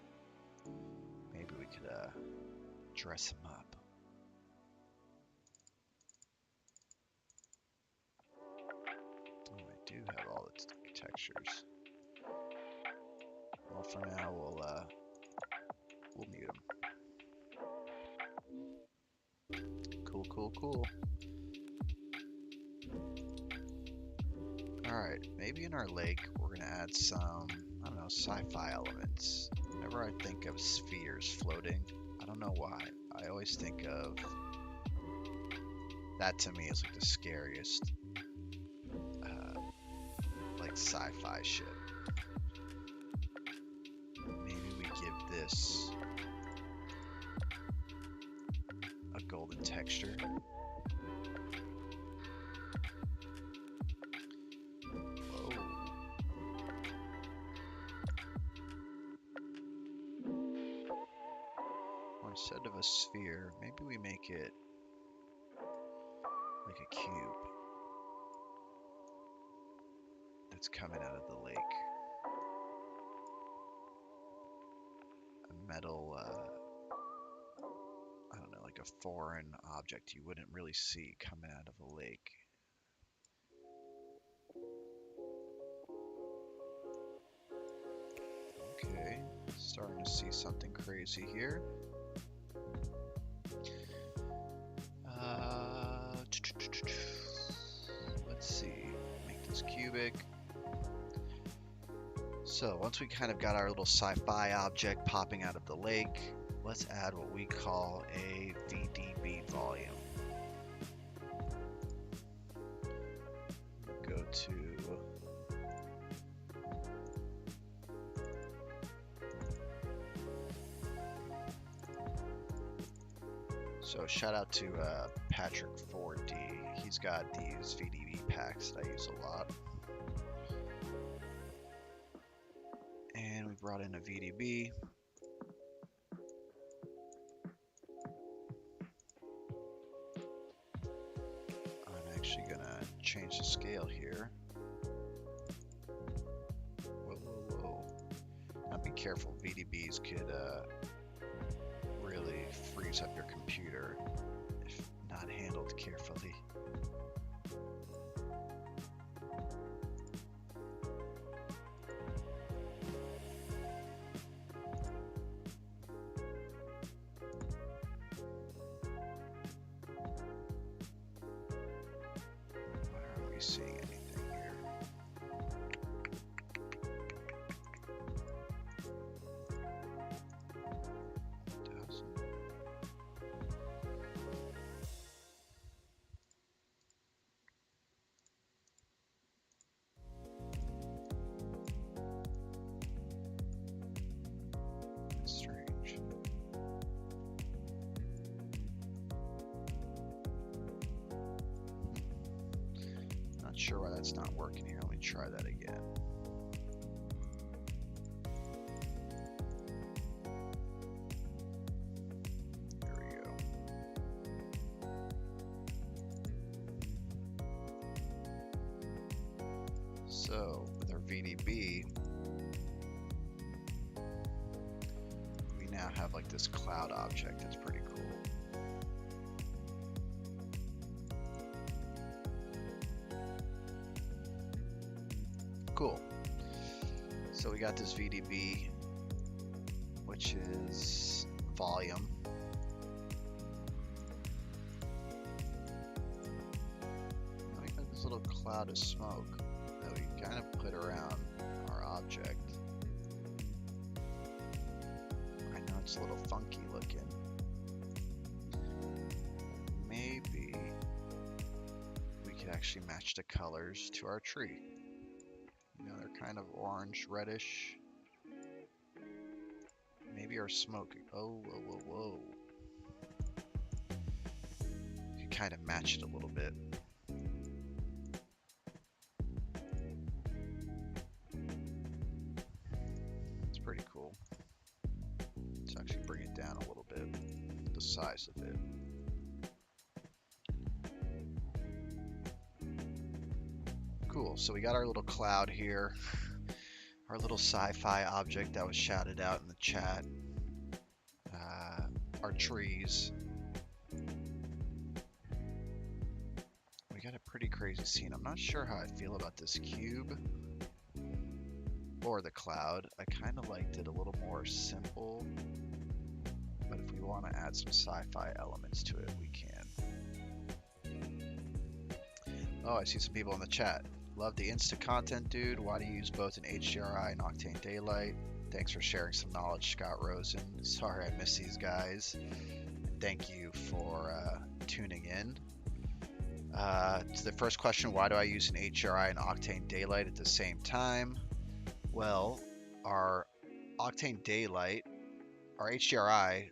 Maybe we could dress him up. Oh, I do have all the textures. Well, for now we'll mute him. Cool, cool, cool. Alright, maybe in our lake we're going to add some, I don't know, sci-fi elements. Whenever I think of spheres floating, I don't know why, I always think of, that to me is like the scariest, like sci-fi shit. Maybe we give this a golden texture. Instead of a sphere, maybe we make it like a cube that's coming out of the lake. A metal, I don't know, like a foreign object you wouldn't really see coming out of a lake. Okay, starting to see something crazy here. Let's see, make this cubic. So once we kind of got our little sci-fi object popping out of the lake, let's add what we call a VDB volume. Go to so shout out to Patrick4D. He's got these VDB packs that I use a lot. And we brought in a VDB. I'm actually gonna change the scale here. Whoa, whoa, whoa. Now be careful, VDBs could really freeze up your computer if not handled carefully. Why aren't we seeing anything here? That's strange. Not sure why that's not working here. Let me try that again. There we go. So with our VDB, we now have like this cloud object that's pretty cool. Cool. So we got this VDB, which is volume. Now we got this little cloud of smoke that we kind of put around our object. I know it's a little funky looking. Maybe we could actually match the colors to our tree. You know, they're kind of orange, reddish. Maybe our smoke. Oh, whoa, whoa, whoa. You can kind of match it a little bit. It's pretty cool. Let's actually bring it down a little bit, the size of it. Cool, so we got our little cloud here, our little sci-fi object that was shouted out in the chat, our trees. We got a pretty crazy scene. I'm not sure how I feel about this cube or the cloud. I kind of liked it a little more simple, but if we want to add some sci-fi elements to it, we can. Oh, I see some people in the chat. Love the Insta content, dude. Why do you use both an HDRI and Octane Daylight? Thanks for sharing some knowledge, Scott Rosen. Sorry I miss these guys. Thank you for tuning in. To the first question, why do I use an HDRI and Octane Daylight at the same time? Well, our Octane Daylight, our HDRI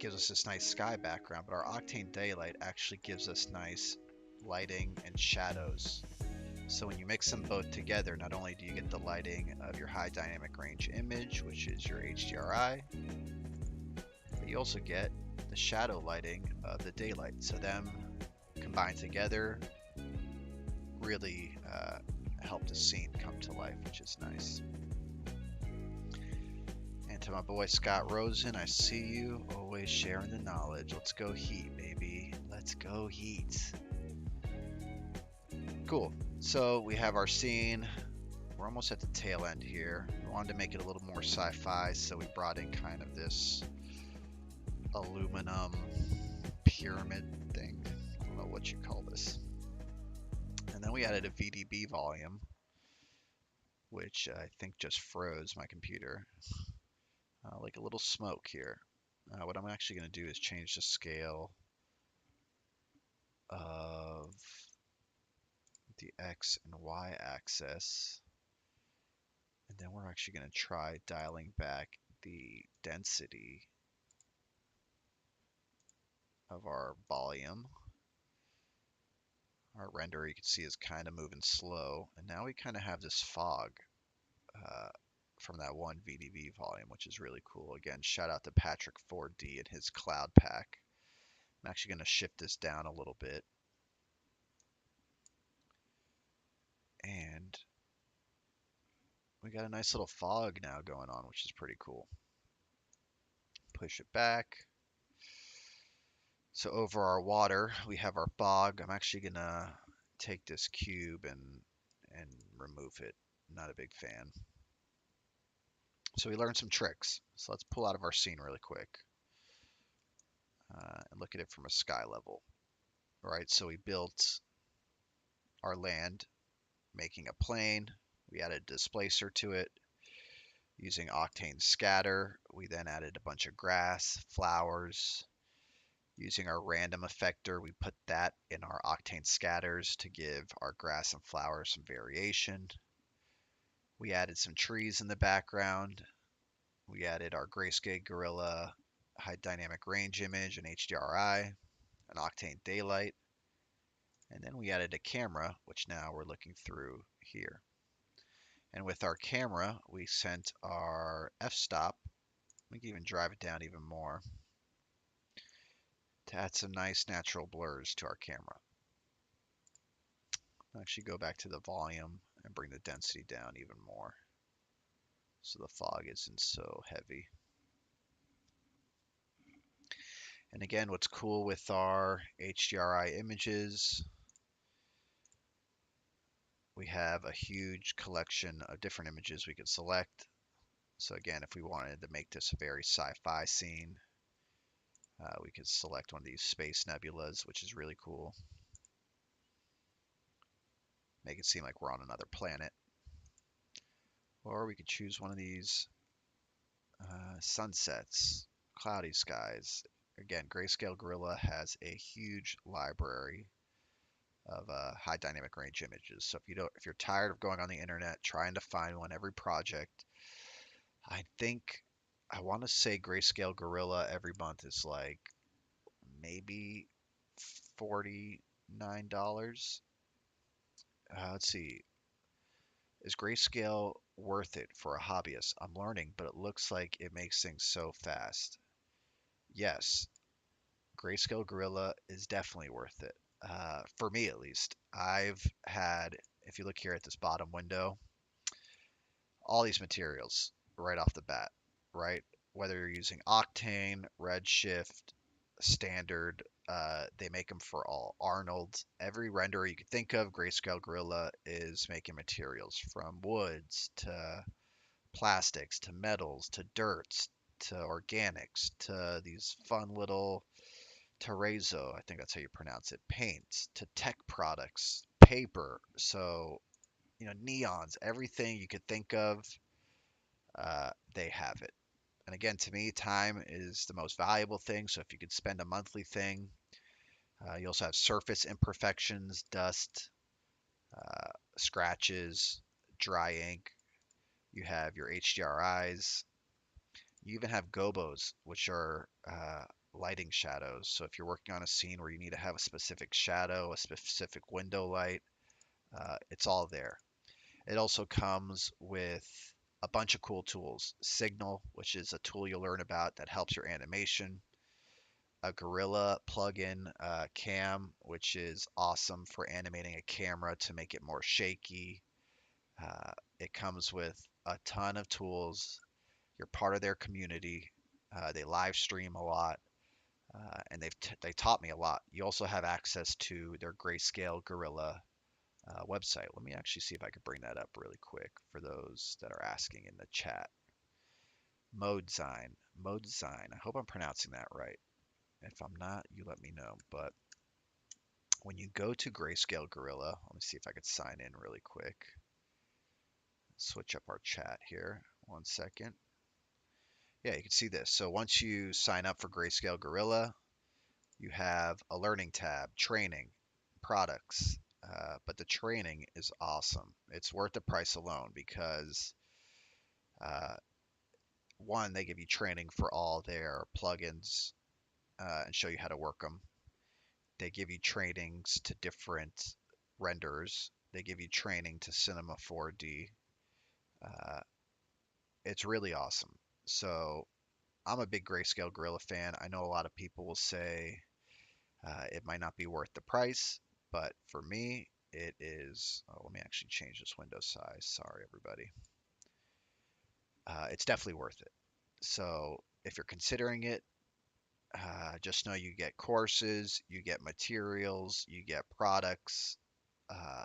gives us this nice sky background, but our Octane Daylight actually gives us nice lighting and shadows. So when you mix them both together, not only do you get the lighting of your high dynamic range image, which is your HDRI, but you also get the shadow lighting of the daylight. So them combined together really help the scene come to life, which is nice. And to my boy Scott Rosen, I see you, always sharing the knowledge. Let's go Heat, baby. Let's go Heat. Cool. So we have our scene. We're almost at the tail end here. We wanted to make it a little more sci-fi, so we brought in kind of this aluminum pyramid thing. I don't know what you call this. And then we added a VDB volume, which I think just froze my computer. Like a little smoke here. What I'm actually going to do is change the scale of the X and Y axis. And then we're actually going to try dialing back the density of our volume. Our render, you can see, is kind of moving slow. And now we kind of have this fog uh, from that one VDV volume, which is really cool. Again, shout out to Patrick 4D and his cloud pack. I'm actually going to shift this down a little bit. And we got a nice little fog now going on, which is pretty cool. Push it back. So over our water, we have our fog. I'm actually going to take this cube and remove it. Not a big fan. So we learned some tricks. So let's pull out of our scene really quick and look at it from a sky level. All right, so we built our land, making a plane. We added a displacer to it using Octane scatter. We then added a bunch of grass, flowers. Using our random effector, we put that in our Octane scatters to give our grass and flowers some variation. We added some trees in the background. We added our grayscale gorilla high dynamic range image and HDRI, an Octane daylight. And then we added a camera, which now we're looking through here. And with our camera, we sent our f-stop. We can even drive it down even more to add some nice natural blurs to our camera. I'll actually go back to the volume and bring the density down even more so the fog isn't so heavy. And again, what's cool with our HDRI images, we have a huge collection of different images we could select. So again, if we wanted to make this a very sci-fi scene, we could select one of these space nebulas, which is really cool. Make it seem like we're on another planet. Or we could choose one of these sunsets, cloudy skies. Again, Grayscale Gorilla has a huge library of high dynamic range images. So if you're tired of going on the internet trying to find one every project, I want to say Grayscale Gorilla every month is like maybe $49. Let's see. Is Grayscale worth it for a hobbyist? I'm learning, but it looks like it makes things so fast. Yes, Grayscale Gorilla is definitely worth it. For me at least. If you look here at this bottom window, all these materials right off the bat, right? Whether you're using Octane, Redshift, Standard, they make them for all. Arnold, every renderer you could think of, Grayscale Gorilla is making materials from woods to plastics to metals to dirts to organics to these fun little terrazzo, I think that's how you pronounce it, paints to tech products, paper. So, neons, everything you could think of, they have it. And again, to me, time is the most valuable thing. So if you could spend a monthly thing, you also have surface imperfections, dust, scratches, dry ink. You have your HDRIs. You even have gobos, which are lighting shadows. So if you're working on a scene where you need to have a specific shadow, a specific window light, it's all there. It also comes with a bunch of cool tools. Signal, which is a tool you'll learn about that helps your animation. A Gorilla plugin, Cam, which is awesome for animating a camera to make it more shaky. It comes with a ton of tools. You're part of their community. They live stream a lot, and they taught me a lot. You also have access to their Grayscale Gorilla website. Let me actually see if I could bring that up really quick for those that are asking in the chat. Modesign. Modesign. I hope I'm pronouncing that right. If I'm not, you let me know. But when you go to Grayscale Gorilla, let me see if I could sign in really quick. Switch up our chat here. 1 second. Yeah, you can see this. So once you sign up for Grayscale Gorilla, you have a learning tab, training, products. But the training is awesome. It's worth the price alone because uh, one, they give you training for all their plugins and show you how to work them. They give you trainings to different renders. They give you training to Cinema 4D. Uh, it's really awesome. So I'm a big Grayscale Gorilla fan. I know a lot of people will say it might not be worth the price, but for me, it is. Oh, let me actually change this window size. Sorry, everybody. It's definitely worth it. So if you're considering it, just know you get courses, you get materials, you get products, uh,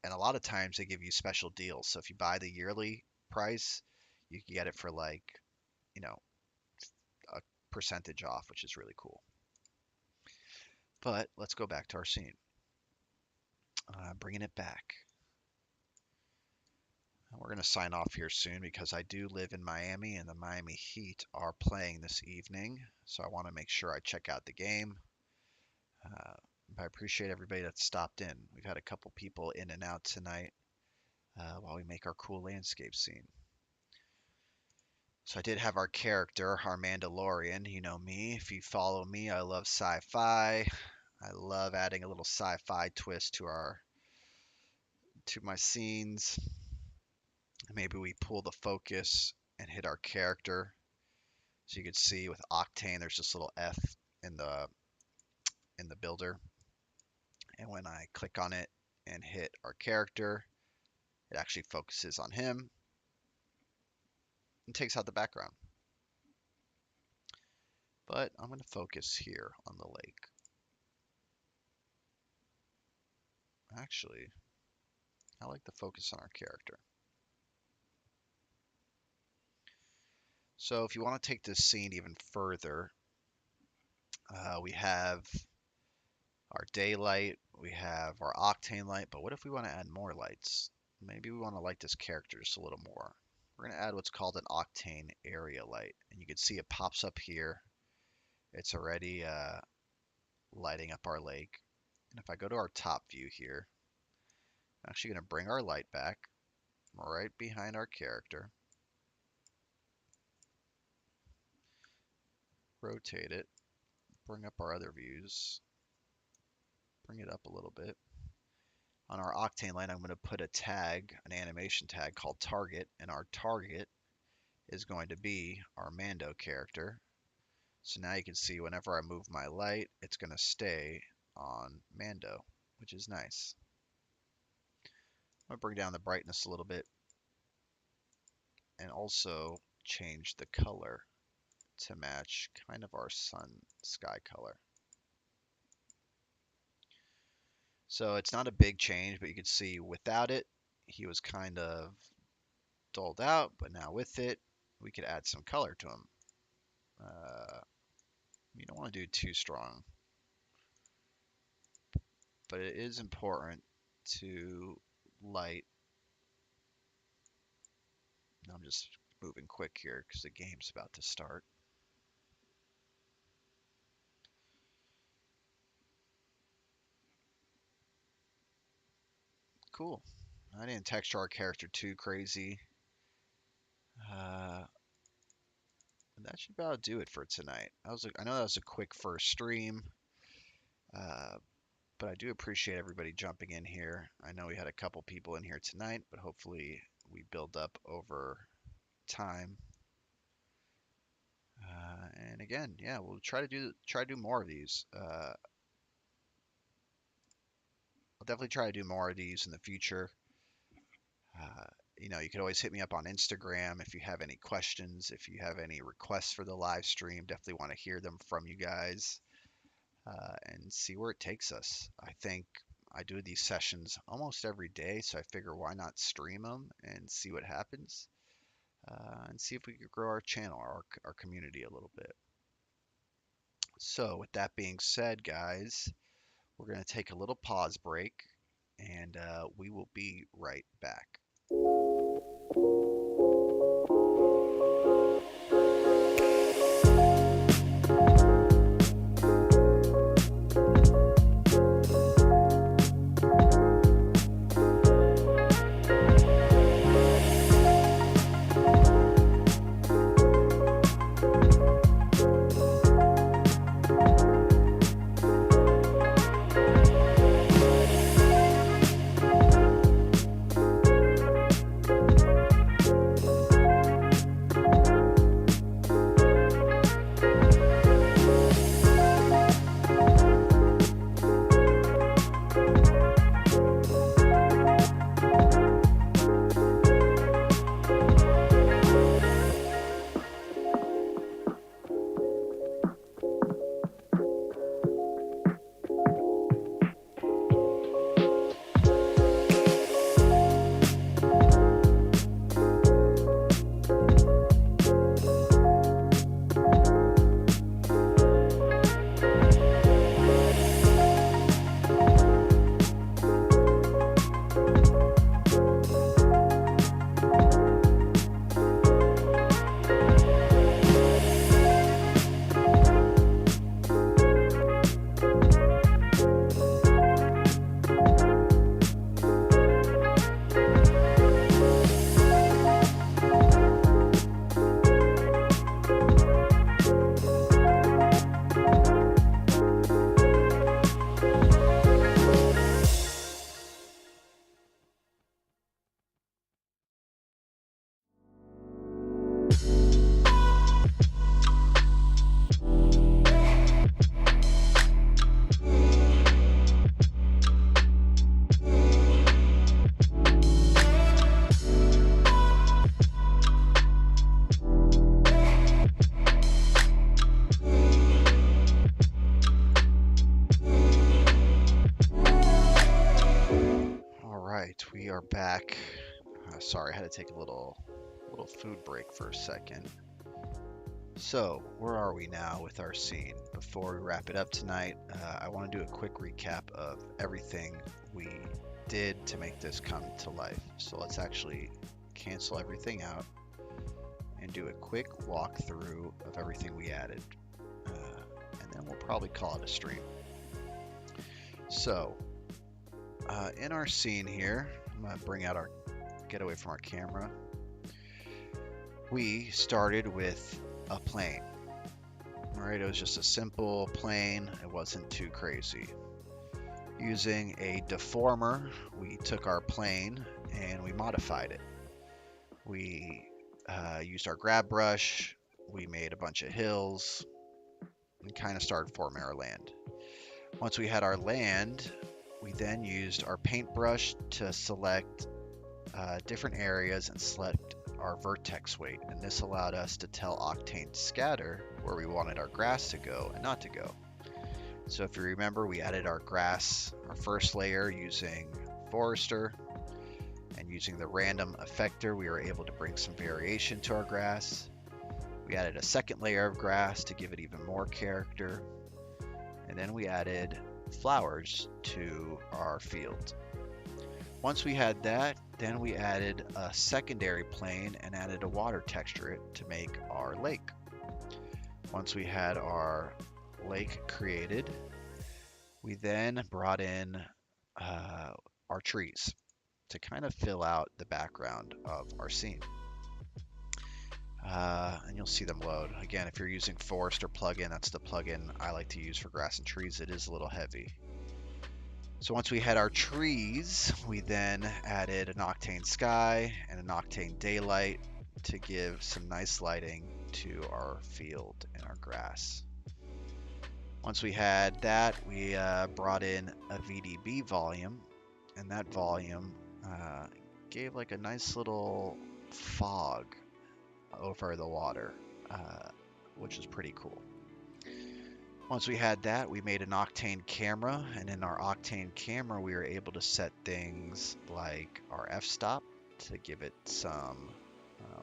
and a lot of times they give you special deals. So if you buy the yearly price, you can get it for like, you know, a percentage off, which is really cool. But let's go back to our scene. Bringing it back. We're going to sign off here soon because I do live in Miami and the Miami Heat are playing this evening. So I want to make sure I check out the game. Uh, I appreciate everybody that stopped in. We've had a couple people in and out tonight while we make our cool landscape scene. So I did have our character, our Mandalorian. You know me. If you follow me, I love sci-fi. I love adding a little sci-fi twist to my scenes. Maybe we pull the focus and hit our character. So you can see with Octane, there's this little F in the builder. And when I click on it and hit our character, it actually focuses on him and takes out the background. But I'm going to focus here on the lake. Actually, I like the focus on our character. So if you want to take this scene even further, we have our daylight, we have our octane light, but what if we want to add more lights? Maybe we want to light this character just a little more. We're going to add what's called an octane area light, and you can see it pops up here. It's already lighting up our lake. And if I go to our top view here, I'm actually going to bring our light back right behind our character. Rotate it, bring up our other views, bring it up a little bit. On our octane light, I'm going to put a tag, an animation tag called target, and our target is going to be our Mando character. So now you can see whenever I move my light, it's going to stay on Mando, which is nice. I'm going to bring down the brightness a little bit and also change the color to match kind of our sun sky color. So it's not a big change, but you can see without it, he was kind of dulled out, but now with it, we could add some color to him. You don't want to do too strong, but it is important to light. I'm just moving quick here because the game's about to start. Cool. I didn't texture our character too crazy. That should about do it for tonight. I know that was a quick first stream, uh, but I do appreciate everybody jumping in here. I know we had a couple people in here tonight, but hopefully we build up over time. And again, yeah, we'll try to do more of these. I'll definitely try to do more of these in the future. Uh, you can always hit me up on Instagram if you have any questions, if you have any requests for the live stream. Definitely want to hear them from you guys and see where it takes us. I think I do these sessions almost every day, so I figure why not stream them and see what happens and see if we could grow our channel, our community a little bit. So, with that being said, guys, we're going to take a little pause break and we will be right back. right, we are back. Sorry, I had to take a little food break for a second. So, where are we now with our scene? Before we wrap it up tonight, I want to do a quick recap of everything we did to make this come to life. So let's actually cancel everything out and do a quick walkthrough of everything we added. And then we'll probably call it a stream. So, in our scene here, I'm going to get away from our camera. We started with a plane. Alright, it was just a simple plane. It wasn't too crazy. Using a deformer, we took our plane and we modified it. We used our grab brush, we made a bunch of hills, and kind of started forming our land. Once we had our land, we then used our paintbrush to select different areas and select our vertex weight, and this allowed us to tell Octane scatter where we wanted our grass to go and not to go. So if you remember, we added our grass, our first layer, using Forester, and using the random effector we were able to bring some variation to our grass. We added a second layer of grass to give it even more character, and then we added flowers to our field. Once we had that, then we added a secondary plane and added a water texture to make our lake. Once we had our lake created, we then brought in our trees to kind of fill out the background of our scene. And you'll see them load. Again, if you're using Forester plugin, that's the plugin I like to use for grass and trees. It is a little heavy. So once we had our trees, we then added an Octane sky and an Octane daylight to give some nice lighting to our field and our grass. Once we had that, we brought in a VDB volume, and that volume gave like a nice little fog over the water, which is pretty cool. Once we had that, we made an Octane camera, and in our Octane camera, we were able to set things like our f-stop to give it some,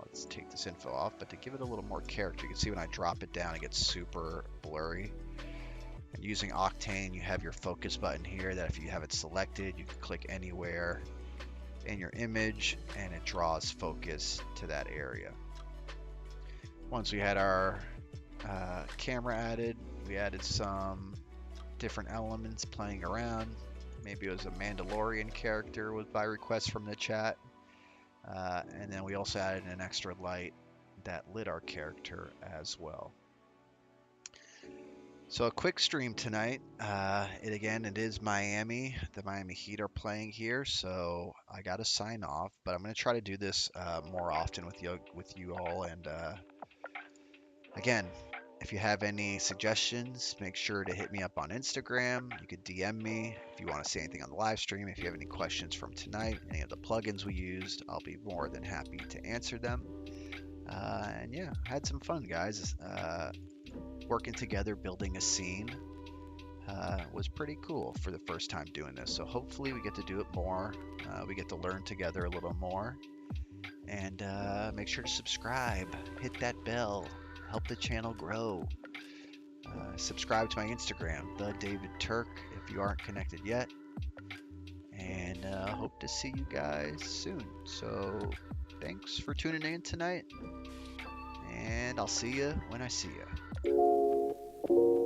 let's take this info off, but to give it a little more character. You can see when I drop it down, it gets super blurry. And using Octane, you have your focus button here that if you have it selected, you can click anywhere in your image, and it draws focus to that area. Once we had our camera added, we added some different elements playing around. Maybe it was a Mandalorian character by request from the chat. And then we also added an extra light that lit our character as well. So a quick stream tonight. It is Miami. The Miami Heat are playing here, so I got to sign off. But I'm going to try to do this more often with you all. And again, if you have any suggestions, make sure to hit me up on Instagram. You could DM me if you want to say anything on the live stream. If you have any questions from tonight, any of the plugins we used, I'll be more than happy to answer them. And yeah, I had some fun, guys. Working together, building a scene was pretty cool for the first time doing this. So hopefully we get to do it more. We get to learn together a little more. And make sure to subscribe, hit that bell. Help the channel grow. Subscribe to my Instagram, the David Turk, if you aren't connected yet. And hope to see you guys soon. So thanks for tuning in tonight. And I'll see you when I see you.